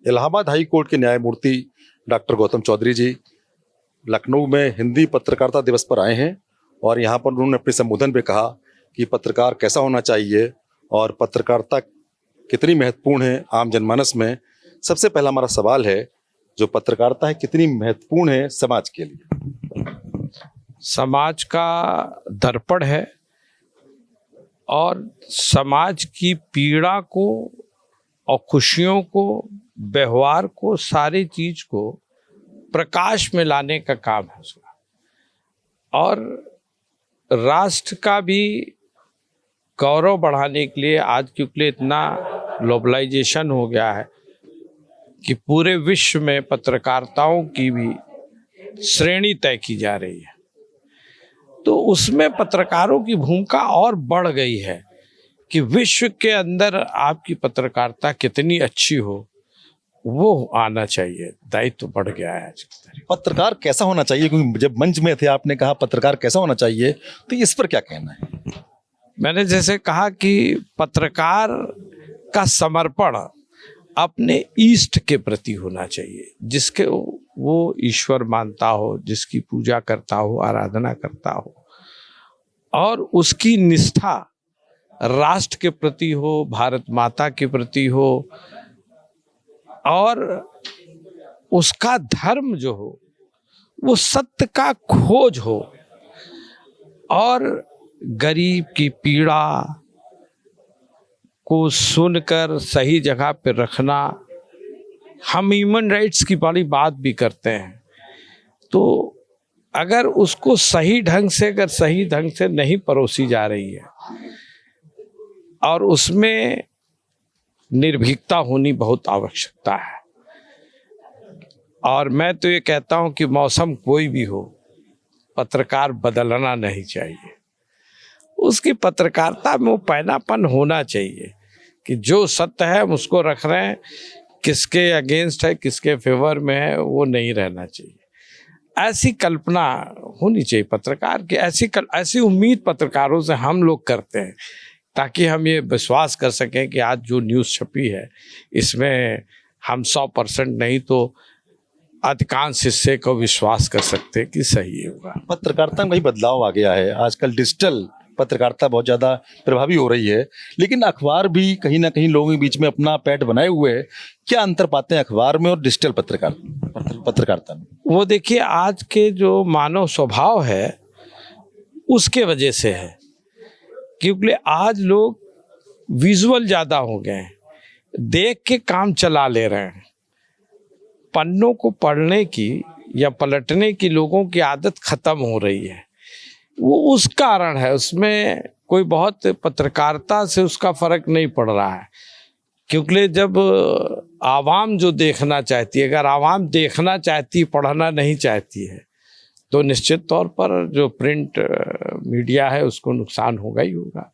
Allahabad high court के न्यायमूर्ति doctor Gautam Chaudhary जी लखनऊ में हिंदी पत्रकारिता दिवस पर आए हैं और यहाँ पर उन्होंने अपने संबोधन में कहा कि पत्रकार कैसा होना चाहिए और पत्रकारिता कितनी महत्वपूर्ण है आम जनमानस में। सबसे पहला हमारा सवाल है, जो पत्रकारिता है कितनी महत्वपूर्ण है समाज के लिए? समाज का दर्पण है और समाज की पीड़ा को और खुशियों को, व्यवहार को, सारी चीज को प्रकाश में लाने का काम है उसका। और राष्ट्र का भी गौरव बढ़ाने के लिए आज क्योंकि इतना ग्लोबलाइजेशन हो गया है कि पूरे विश्व में पत्रकारिताओं की भी श्रेणी तय की जा रही है, तो उसमें पत्रकारों की भूमिका और बढ़ गई है कि विश्व के अंदर आपकी पत्रकारिता कितनी अच्छी हो वो आना चाहिए। दायित्व बढ़ गया है आज की तारीख। पत्रकार कैसा होना चाहिए, क्योंकि जब मंच में थे आपने कहा पत्रकार कैसा होना चाहिए, तो इस पर क्या कहना है? मैंने जैसे कहा कि पत्रकार का समर्पण अपने इष्ट के प्रति होना चाहिए, जिसके वो ईश्वर मानता हो, जिसकी पूजा करता हो, आराधना करता हो, और उसकी निष्ठा राष्ट्र के प्रति हो, भारत माता के प्रति हो, और उसका धर्म जो हो वो सत्य का खोज हो, और गरीब की पीड़ा को सुनकर सही जगह पे रखना। हम ह्यूमन राइट्स की बड़ी बात भी करते हैं, तो अगर उसको सही ढंग से नहीं परोसी जा रही है और उसमें निर्भीकता होनी बहुत आवश्यकता है। और मैं तो ये कहता हूं कि मौसम कोई भी हो, पत्रकार बदलना नहीं चाहिए। उसकी पत्रकारिता में वो पैनापन होना चाहिए कि जो सत्य है हम उसको रख रहे हैं, किसके अगेंस्ट है, किसके फेवर में है, वो नहीं रहना चाहिए। ऐसी कल्पना होनी चाहिए पत्रकार की। ऐसी उम्मीद पत्रकारों से हम लोग करते हैं ताकि हम ये विश्वास कर सकें कि आज जो न्यूज़ छपी है इसमें हम 100% नहीं तो अधिकांश हिस्से को विश्वास कर सकते हैं कि सही होगा। पत्रकारिता में कई बदलाव आ गया है, आजकल डिजिटल पत्रकारिता बहुत ज़्यादा प्रभावी हो रही है, लेकिन अखबार भी कहीं ना कहीं लोगों के बीच में अपना पैठ बनाए हुए है। क्या अंतर पाते हैं अखबार में और डिजिटल पत्रकारिता में? वो देखिए, आज के जो मानव स्वभाव है उसके वजह से है, क्योंकि आज लोग विजुअल ज़्यादा हो गए हैं, देख के काम चला ले रहे हैं। पन्नों को पढ़ने की या पलटने की लोगों की आदत खत्म हो रही है। वो उस कारण है, उसमें कोई बहुत पत्रकारिता से उसका फर्क नहीं पड़ रहा है, क्योंकि जब आवाम जो देखना चाहती है, अगर आवाम देखना चाहती, पढ़ना नहीं चाहती है, तो निश्चित तौर पर जो प्रिंट मीडिया है उसको नुकसान होगा ही होगा।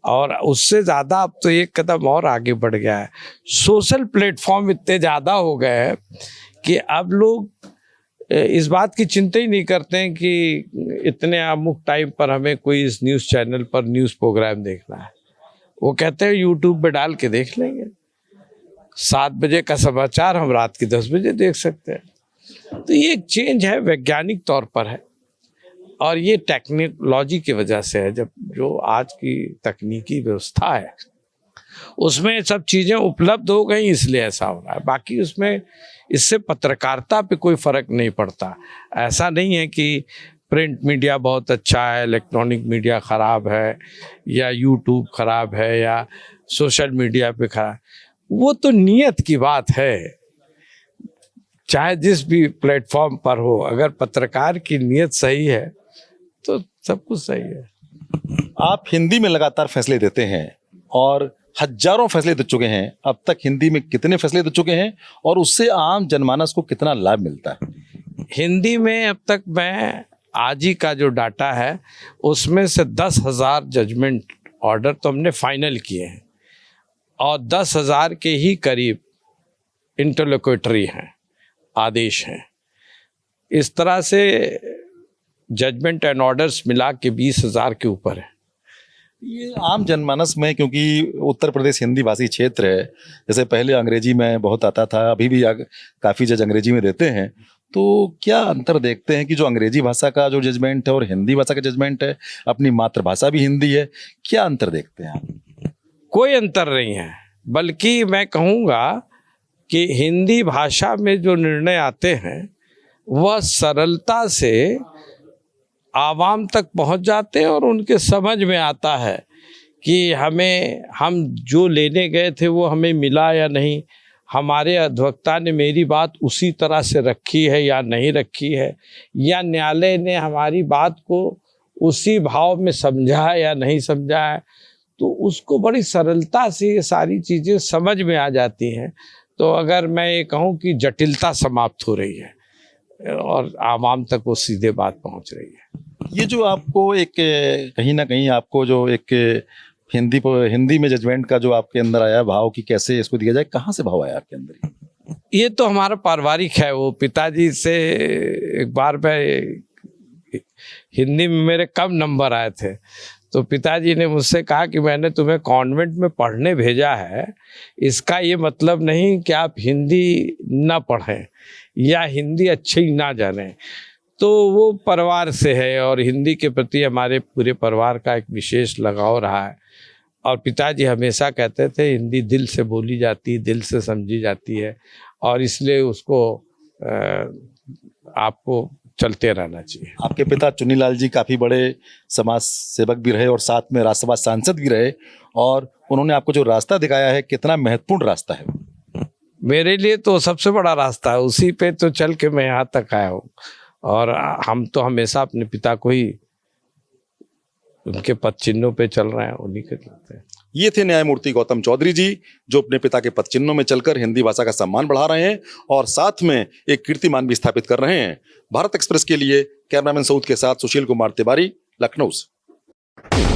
और उससे ज़्यादा अब तो एक कदम और आगे बढ़ गया है। सोशल प्लेटफॉर्म इतने ज़्यादा हो गए हैं कि अब लोग इस बात की चिंता ही नहीं करते हैं कि इतने अमुक टाइम पर हमें कोई इस न्यूज़ चैनल पर न्यूज़ प्रोग्राम देखना है। वो कहते हैं यूट्यूब पे डाल के देख लेंगे, 7 बजे का समाचार हम रात के 10 बजे देख सकते हैं। तो ये एक चेंज है, वैज्ञानिक तौर पर है, और ये टेक्नोलॉजी की वजह से है। जब जो आज की तकनीकी व्यवस्था है उसमें सब चीज़ें उपलब्ध हो गई, इसलिए ऐसा हो रहा है। बाकी उसमें इससे पत्रकारिता पे कोई फ़र्क नहीं पड़ता। ऐसा नहीं है कि प्रिंट मीडिया बहुत अच्छा है, इलेक्ट्रॉनिक मीडिया ख़राब है, या यूट्यूब ख़राब है, या सोशल मीडिया पे खराब। वो तो नियत की बात है, चाहे जिस भी प्लेटफॉर्म पर हो, अगर पत्रकार की नियत सही है तो सब कुछ सही है। आप हिंदी में लगातार फैसले देते हैं और हजारों फैसले दे चुके हैं। अब तक हिंदी में कितने फैसले दे चुके हैं और उससे आम जनमानस को कितना लाभ मिलता है? हिंदी में अब तक मैं आज ही का जो डाटा है उसमें से 10,000 जजमेंट ऑर्डर तो हमने फाइनल किए हैं, और 10,000 के ही करीब इंटरलोक्यूटरी हैं, आदेश हैं। इस तरह से जजमेंट एंड ऑर्डर्स मिला के 20,000 के ऊपर है। ये आम जनमानस में, क्योंकि उत्तर प्रदेश हिंदी भाषी क्षेत्र है, जैसे पहले अंग्रेजी में बहुत आता था, अभी भी काफ़ी जज अंग्रेजी में देते हैं, तो क्या अंतर देखते हैं कि जो अंग्रेजी भाषा का जो जजमेंट है और हिंदी भाषा का जजमेंट है, अपनी मातृभाषा भी हिंदी है, क्या अंतर देखते हैं आप? कोई अंतर नहीं है, बल्कि मैं कहूँगा कि हिंदी भाषा में जो निर्णय आते हैं वह सरलता से आवाम तक पहुंच जाते हैं और उनके समझ में आता है कि हम जो लेने गए थे वो हमें मिला या नहीं, हमारे अधिवक्ता ने मेरी बात उसी तरह से रखी है या नहीं रखी है, या न्यायालय ने हमारी बात को उसी भाव में समझा है या नहीं समझा है, तो उसको बड़ी सरलता से ये सारी चीज़ें समझ में आ जाती हैं। तो अगर मैं ये कहूँ कि जटिलता समाप्त हो रही है और आवाम तक वो सीधे बात पहुँच रही है। ये जो आपको एक कहीं ना कहीं आपको जो एक हिंदी में जजमेंट का जो आपके अंदर आया भाव कि कैसे इसको दिया जाए, कहाँ से भाव आया आपके अंदर? ये तो हमारा पारिवारिक है। वो पिताजी से एक बार मैं हिंदी में मेरे कम नंबर आए थे, तो पिताजी ने मुझसे कहा कि मैंने तुम्हें कॉन्वेंट में पढ़ने भेजा है, इसका ये मतलब नहीं कि आप हिंदी ना पढ़ें या हिंदी अच्छी ना जानें। तो वो परिवार से है और हिंदी के प्रति हमारे पूरे परिवार का एक विशेष लगाव रहा है। और पिताजी हमेशा कहते थे हिंदी दिल से बोली जाती है, दिल से समझी जाती है, और इसलिए उसको आपको चलते रहना चाहिए। आपके पिता चुन्नीलाल जी काफ़ी बड़े समाज सेवक भी रहे और साथ में राज्यसभा सांसद भी रहे, और उन्होंने आपको जो रास्ता दिखाया है, कितना महत्वपूर्ण रास्ता है? मेरे लिए तो सबसे बड़ा रास्ता है, उसी पे तो चल के मैं यहाँ तक आया हूँ। और हम तो हमेशा अपने पिता को ही उनके पद चिन्हों पे चल रहे हैं, उन्हीं के चलते हैं। ये थे न्यायमूर्ति गौतम चौधरी जी, जो अपने पिता के पद चिन्हों में चलकर हिंदी भाषा का सम्मान बढ़ा रहे हैं और साथ में एक कीर्तिमान भी स्थापित कर रहे हैं। भारत एक्सप्रेस के लिए कैमरामैन सऊद के साथ सुशील कुमार तिवारी, लखनऊ से।